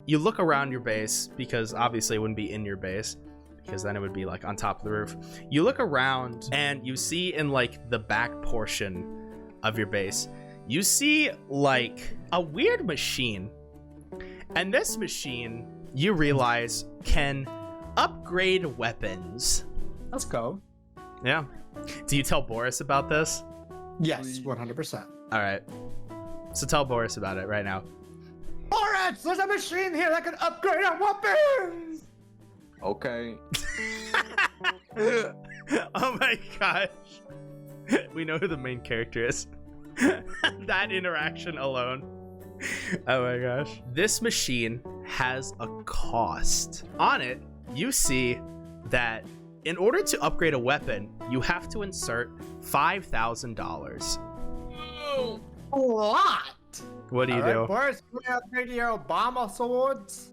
You look around your base, because obviously it wouldn't be in your base, because then it would be like on top of the roof. You look around and you see in like the back portion of your base, you see like a weird machine. And this machine, you realize, can upgrade weapons. Let's go. Yeah. Do you tell Boris about this? Yes, 100%. All right. So tell Boris about it right now. Boris, there's a machine here that can upgrade our weapons! Okay. Oh my gosh. We know who the main character is. That interaction alone. Oh my gosh. This machine has a cost. On it, you see that in order to upgrade a weapon, you have to insert $5,000. What? What do you do? Boris, can we upgrade your Obama swords?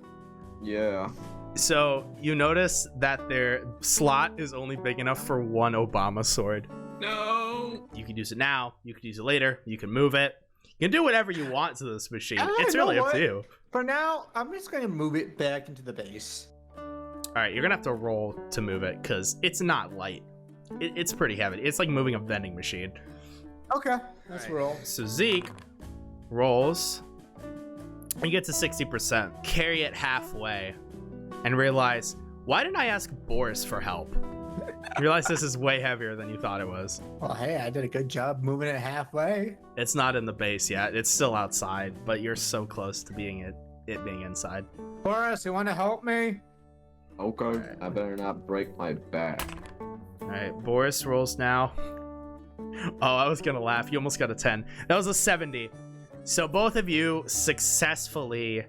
Yeah. So you notice that their slot is only big enough for one Obama sword. No. You can use it now, you can use it later, you can move it. You can do whatever you want to this machine. It's really up to you. For now, I'm just going to move it back into the base. All right, you're going to have to roll to move it because it's not light. It's pretty heavy. It's like moving a vending machine. Okay, let's roll. So Zeke rolls and gets a 60%. Carry it halfway and realize, why didn't I ask Boris for help? Realize this is way heavier than you thought it was. Well, hey, I did a good job moving it halfway. It's not in the base yet. It's still outside, but you're so close to being it being inside. Boris, you want to help me? Okay. Right. I better not break my back. All right, Boris rolls now. Oh, I was gonna laugh. You almost got a 10. That was a 70. So both of you successfully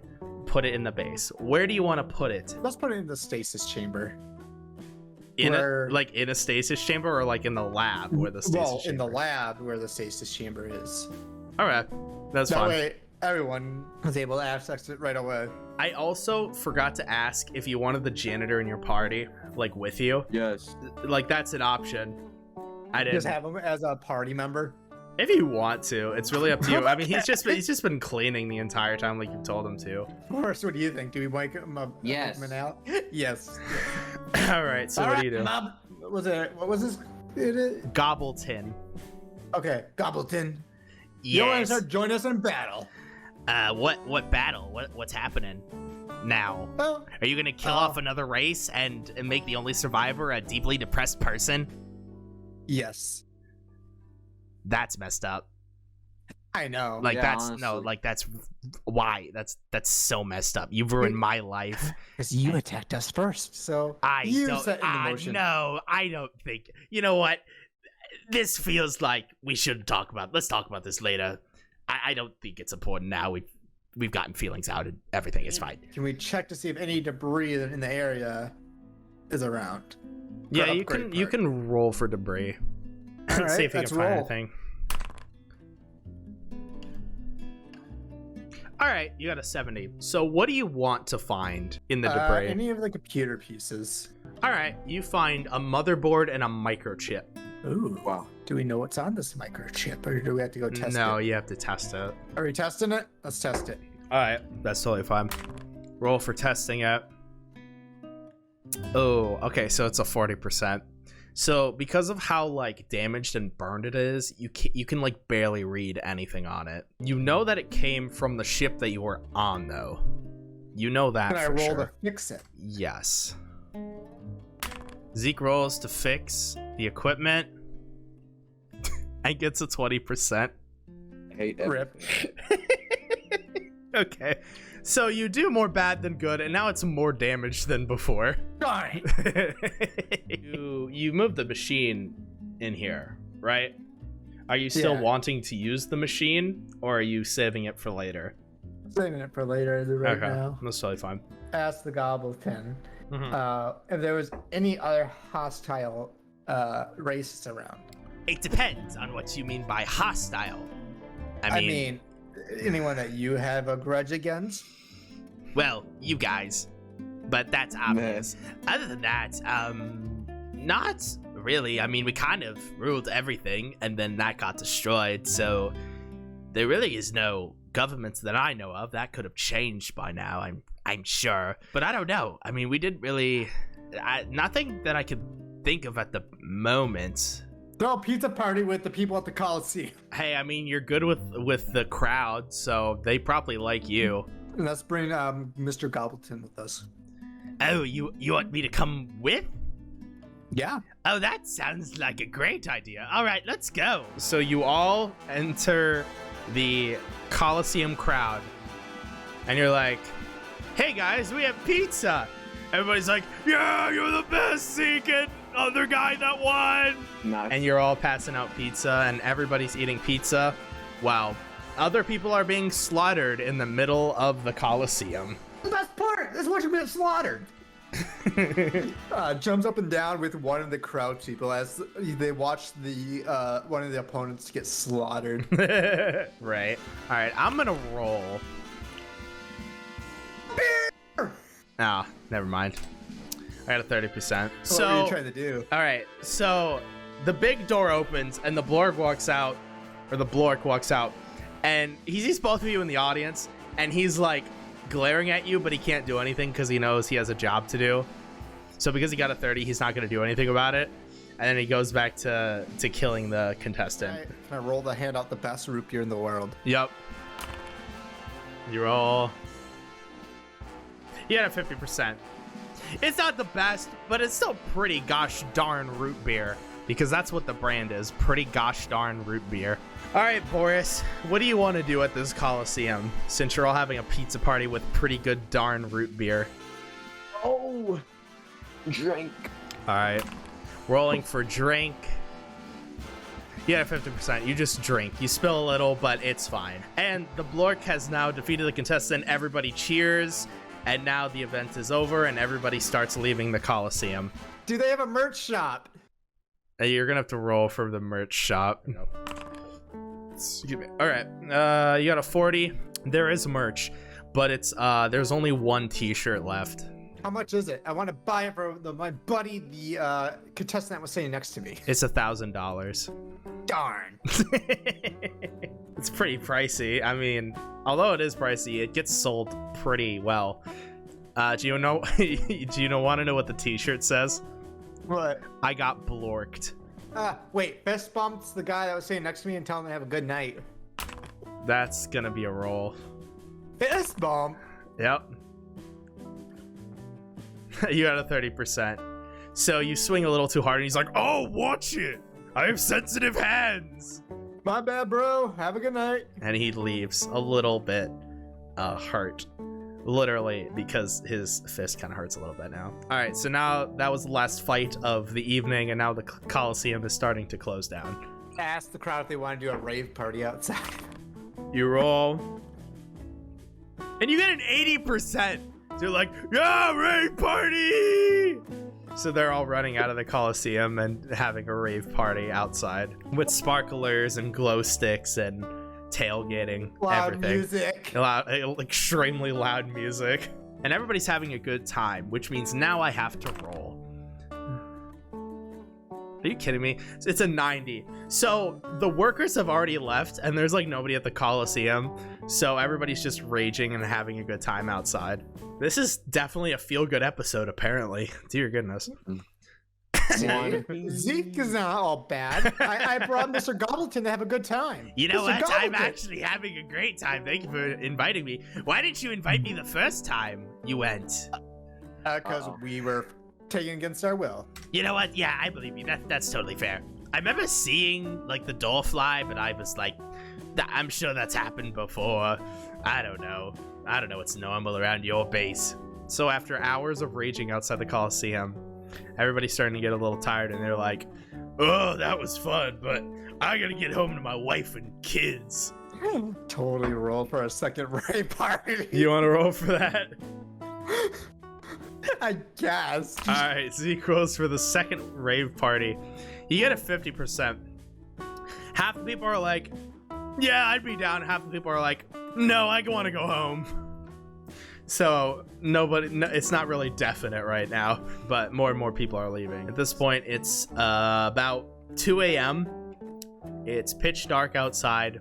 put it in the base. Where do you want to put it? Let's put it in the stasis chamber. In a stasis chamber, or like in the lab where the stasis chamber? In the lab where the stasis chamber is. All right, that's That fine. way, everyone was able to access it right away. I also forgot to ask if you wanted the janitor in your party, like with you. Yes. Like that's an option. I didn't. Just have him as a party member. If you want to, it's really up to you. I mean, he's just been cleaning the entire time, like you told him to. Boris, what do you think? Do we wake him up? Yes. Him out? Yes. All right. So what do you do? Mob. What was this? Gobbleton. Okay, Gobbleton. You want Yes. to join us in battle? What battle? What's happening now? Well, Are you gonna kill off another race and make the only survivor a deeply depressed person? yes. That's messed up. I know. Like Yeah, that's honestly. no, like that's why. That's so messed up. You've ruined my life. Because you attacked us first, so you set in motion. No, I don't think. You know what? This feels like we should talk about. Let's talk about this later. I don't think it's important now. We've gotten feelings out and everything is fine. Can we check to see if any debris in the area is around? Yeah, you upgrade can part. roll for debris. All right, See if you can let's find roll. anything. All right, you got a 70. So what do you want to find in the debris? Any of the computer pieces. All right, you find a motherboard and a microchip. Ooh. Wow. Do we know what's on this microchip, or do we have to go test No, it? you have to test it. Are we testing it? Let's test it. All right, that's totally fine. Roll for testing it. Oh, okay, so it's a 40%. So because of how like damaged and burned it is, you can like barely read anything on it. You know that it came from the ship that you were on, though. You know that Can I for roll sure. to fix it? Yes. Zeke rolls to fix the equipment and gets a 20%. I hate Rip. everything. Okay. So you do more bad than good, and now it's more damage than before. Darn. You moved the machine in here, right? Are you still Yeah. wanting to use the machine, or are you saving it for later? Saving it for later right Okay, now. that's totally fine. Ask the Gobbleton Mhm. if there was any other hostile races around. It depends on what you mean by hostile. I mean, anyone that you have a grudge against? Well, you guys, but that's obvious. Other than that, not really. I mean, we kind of ruled everything, and then that got destroyed, so there really is no governments that I know of. That could have changed by now, I'm sure. But I don't know. I mean, we didn't really... nothing that I could think of at the moment. Throw a pizza party with the people at the Coliseum. Hey, I mean, you're good with the crowd, so they probably like you. And let's bring Mr. Gobbleton with us. Oh, you want me to come with? Yeah. Oh, that sounds like a great idea. All right, let's go. So you all enter the Coliseum crowd, and you're like, hey guys, we have pizza. Everybody's like, yeah, you're the best, Zeke, and other guy that won. Nice. And you're all passing out pizza, and everybody's eating pizza while other people are being slaughtered in the middle of the Coliseum. The best part is watching me get slaughtered. Jumps up and down with one of the crowd people as they watch the one of the opponents get slaughtered. Right. All right, I'm gonna roll. Beer! Ah, never mind. I got a 30%. What are you trying to do? All right, so the big door opens and the Blork walks out, and he sees both of you in the audience, and he's like glaring at you, but he can't do anything because he knows he has a job to do. So because he got a 30, he's not going to do anything about it. And then he goes back to killing the contestant. Can I roll the hand out the best root beer in the world? Yep. You roll. You got a 50%. It's not the best, but it's still pretty gosh darn root beer, because that's what the brand is. Pretty gosh darn root beer. All right, Boris, what do you want to do at this Coliseum since you're all having a pizza party with pretty good darn root beer? Oh, drink. All right, rolling for drink. Yeah, 50%. You just drink. You spill a little, but it's fine. And the Blork has now defeated the contestant. Everybody cheers. And now the event is over and everybody starts leaving the Coliseum. Do they have a merch shop? You're gonna have to roll for the merch shop. Excuse me. All right, you got a 40. There is merch, but it's there's only one t-shirt left. How much is it? I want to buy it for my buddy, the contestant that was sitting next to me. It's $1,000. Darn. It's pretty pricey. I mean, although it is pricey, it gets sold pretty well. Do you know? Want to know what the t-shirt says? What? I got blorked. Wait. Fist bumps the guy that was sitting next to me and tell him to have a good night. That's gonna be a roll. Fist bump. Yep. You got a 30%. So you swing a little too hard, and he's like, "Oh, watch it! I have sensitive hands." My bad, bro. Have a good night. And he leaves a little bit hurt. Literally, because his fist kind of hurts a little bit now. All right, so now that was the last fight of the evening, and now the Coliseum is starting to close down. Ask the crowd if they want to do a rave party outside. You roll. And you get an 80%. They're like, yeah, rave party! So they're all running out of the Coliseum and having a rave party outside with sparklers and glow sticks and tailgating, Loud everything. music. Extremely loud music. And everybody's having a good time, which means now I have to roll. Are you kidding me? It's a 90. So the workers have already left and there's like nobody at the Coliseum. So everybody's just raging and having a good time outside. This is definitely a feel-good episode, apparently. Dear goodness. Zeke is not all bad. I brought Mr. Gobbleton to have a good time. You know Mr. what? I'm Gobbleton. actually having a great time. Thank you for inviting me. Why didn't you invite me the first time you went? Because we were taken against our will. You know what? Yeah, I believe you. That's totally fair. I remember seeing like the door fly, but I was like, I'm sure that's happened before. I don't know. What's normal around your base. So after hours of raging outside the Coliseum, everybody's starting to get a little tired, and they're like, oh, that was fun, but I gotta get home to my wife and kids. Totally roll for a second rave party. You want to roll for that? I guess. All right, Zeke rolls for the second rave party. You get a 50%. Half the people are like, yeah, I'd be down. Half the people are like, no, I want to go home. So it's not really definite right now, but more and more people are leaving. At this point, it's about 2 a.m. It's pitch dark outside,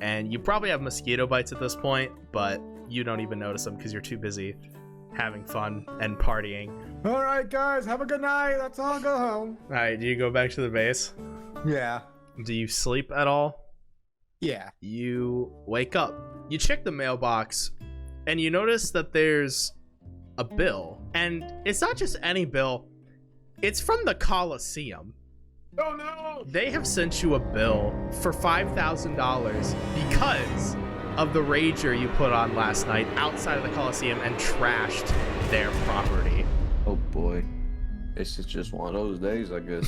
and you probably have mosquito bites at this point, but you don't even notice them because you're too busy having fun and partying. All right, guys, have a good night. Let's all go home. All right, do you go back to the base? Yeah. Do you sleep at all? Yeah. You wake up. You check the mailbox, and you notice that there's a bill. And it's not just any bill. It's from the Coliseum. Oh no! They have sent you a bill for $5,000 because of the rager you put on last night outside of the Coliseum and trashed their property. Oh boy. This is just one of those days, I guess.